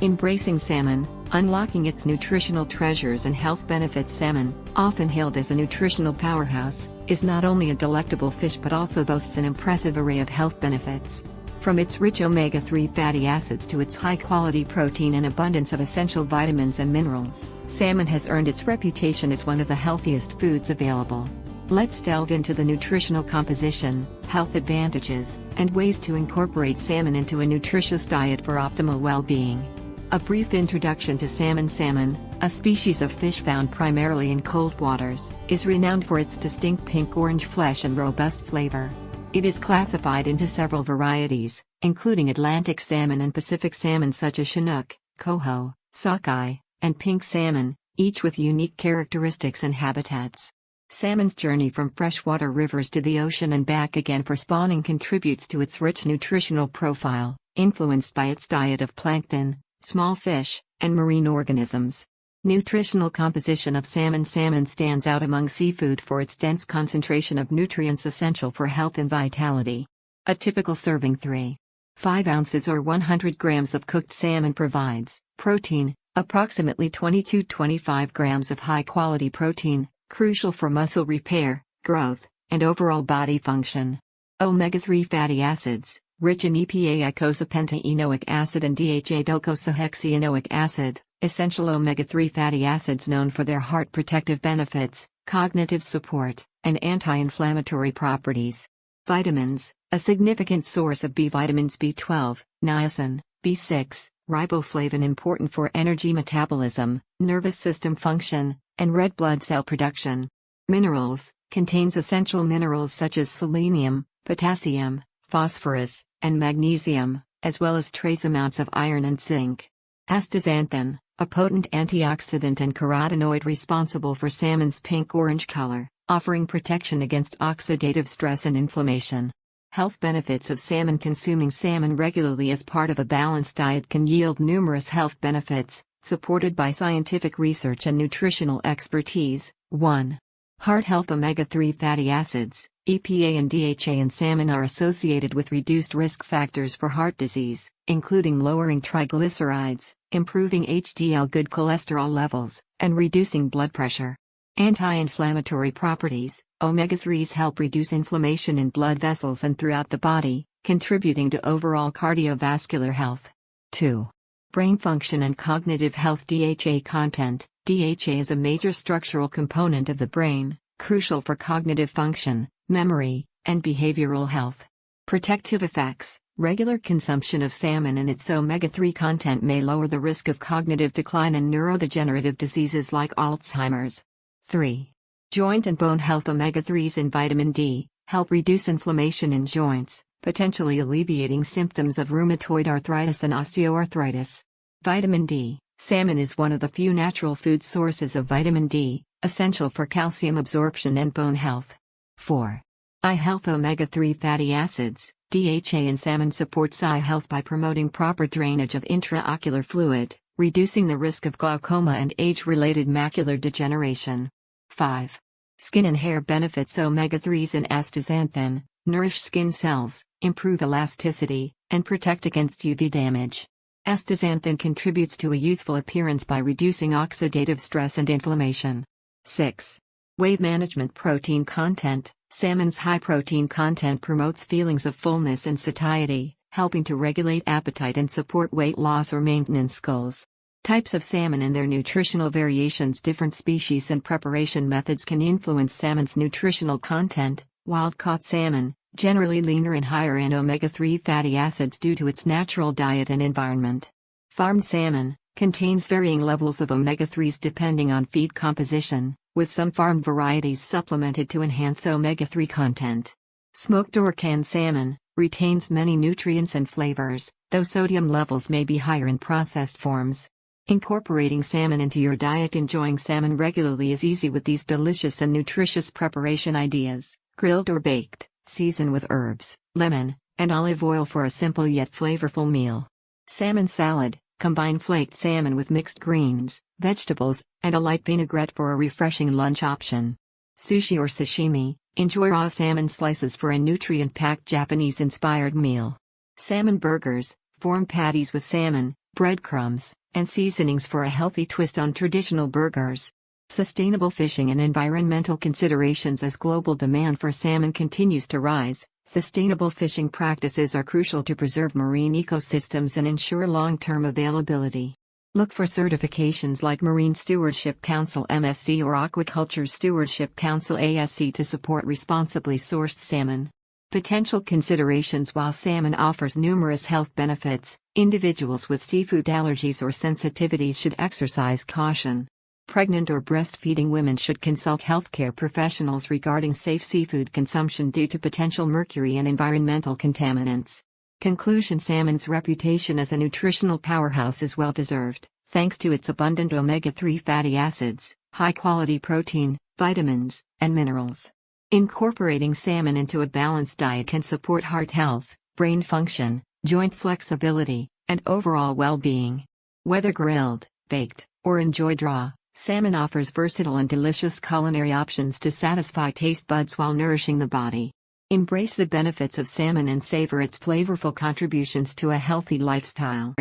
Embracing salmon, unlocking its nutritional treasures and health benefits. Salmon, often hailed as a nutritional powerhouse, is not only a delectable fish but also boasts an impressive array of health benefits. From its rich omega-3 fatty acids to its high-quality protein and abundance of essential vitamins and minerals, salmon has earned its reputation as one of the healthiest foods available. Let's delve into the nutritional composition, health advantages, and ways to incorporate salmon into a nutritious diet for optimal well-being. A brief introduction to salmon. Salmon, a species of fish found primarily in cold waters, is renowned for its distinct pink-orange flesh and robust flavor. It is classified into several varieties, including Atlantic salmon and Pacific salmon such as Chinook, coho, sockeye, and pink salmon, each with unique characteristics and habitats. Salmon's journey from freshwater rivers to the ocean and back again for spawning contributes to its rich nutritional profile, influenced by its diet of plankton, small fish, and marine organisms. Nutritional composition of salmon. Salmon stands out among seafood for its dense concentration of nutrients essential for health and vitality. A typical serving 3.5 ounces or 100 grams of cooked salmon provides protein, approximately 22-25 grams of high-quality protein, crucial for muscle repair, growth, and overall body function. Omega-3 fatty acids, rich in EPA eicosapentaenoic acid and DHA docosahexaenoic acid, essential omega-3 fatty acids known for their heart protective benefits, cognitive support, and anti-inflammatory properties. Vitamins, a significant source of B vitamins B12, niacin, B6, riboflavin important for energy metabolism, nervous system function, and red blood cell production. Minerals, contains essential minerals such as selenium, potassium, phosphorus, and magnesium, as well as trace amounts of iron and zinc. Astaxanthin, a potent antioxidant and carotenoid responsible for salmon's pink-orange color, offering protection against oxidative stress and inflammation. Health benefits of salmon. Consuming salmon regularly as part of a balanced diet can yield numerous health benefits, supported by scientific research and nutritional expertise. 1. Heart health. Omega-3 fatty acids, EPA and DHA in salmon are associated with reduced risk factors for heart disease, including lowering triglycerides, improving HDL good cholesterol levels, and reducing blood pressure. Anti-inflammatory properties. Omega-3s help reduce inflammation in blood vessels and throughout the body, contributing to overall cardiovascular health. 2. Brain function and cognitive health. DHA content. DHA is a major structural component of the brain, crucial for cognitive function, memory, and behavioral health. Protective effects. Regular consumption of salmon and its omega-3 content may lower the risk of cognitive decline and neurodegenerative diseases like Alzheimer's. 3. Joint and bone health. Omega-3s and vitamin D help reduce inflammation in joints, potentially alleviating symptoms of rheumatoid arthritis and osteoarthritis. Vitamin D. Salmon is one of the few natural food sources of vitamin D, essential for calcium absorption and bone health. 4. Eye health. Omega-3 fatty acids, DHA in salmon supports eye health by promoting proper drainage of intraocular fluid, reducing the risk of glaucoma and age-related macular degeneration. 5. Skin and hair benefits. Omega-3s in astaxanthin nourish skin cells, improve elasticity, and protect against UV damage. Astaxanthin contributes to a youthful appearance by reducing oxidative stress and inflammation. 6. Weight management. Protein content. Salmon's high protein content promotes feelings of fullness and satiety, helping to regulate appetite and support weight loss or maintenance goals. Types of salmon and their nutritional variations. Different species and preparation methods can influence salmon's nutritional content. Wild-caught salmon, generally leaner and higher in omega-3 fatty acids due to its natural diet and environment. Farmed salmon contains varying levels of omega-3s depending on feed composition, with some farmed varieties supplemented to enhance omega-3 content. Smoked or canned salmon retains many nutrients and flavors, though sodium levels may be higher in processed forms. Incorporating salmon into your diet. Enjoying salmon regularly is easy with these delicious and nutritious preparation ideas. Grilled or baked, season with herbs, lemon, and olive oil for a simple yet flavorful meal. Salmon salad, combine flaked salmon with mixed greens, vegetables, and a light vinaigrette for a refreshing lunch option. Sushi or sashimi, enjoy raw salmon slices for a nutrient-packed Japanese-inspired meal. Salmon burgers, form patties with salmon, breadcrumbs, and seasonings for a healthy twist on traditional burgers. Sustainable fishing and environmental considerations. As global demand for salmon continues to rise, sustainable fishing practices are crucial to preserve marine ecosystems and ensure long-term availability. Look for certifications like Marine Stewardship Council (MSC) or Aquaculture Stewardship Council (ASC) to support responsibly sourced salmon. Potential considerations. While salmon offers numerous health benefits, individuals with seafood allergies or sensitivities should exercise caution. Pregnant or breastfeeding women should consult healthcare professionals regarding safe seafood consumption due to potential mercury and environmental contaminants. Conclusion. Salmon's reputation as a nutritional powerhouse is well deserved, thanks to its abundant omega-3 fatty acids, high-quality protein, vitamins, and minerals. Incorporating salmon into a balanced diet can support heart health, brain function, joint flexibility, and overall well-being. Whether grilled, baked, or enjoyed raw, salmon offers versatile and delicious culinary options to satisfy taste buds while nourishing the body. Embrace the benefits of salmon and savor its flavorful contributions to a healthy lifestyle.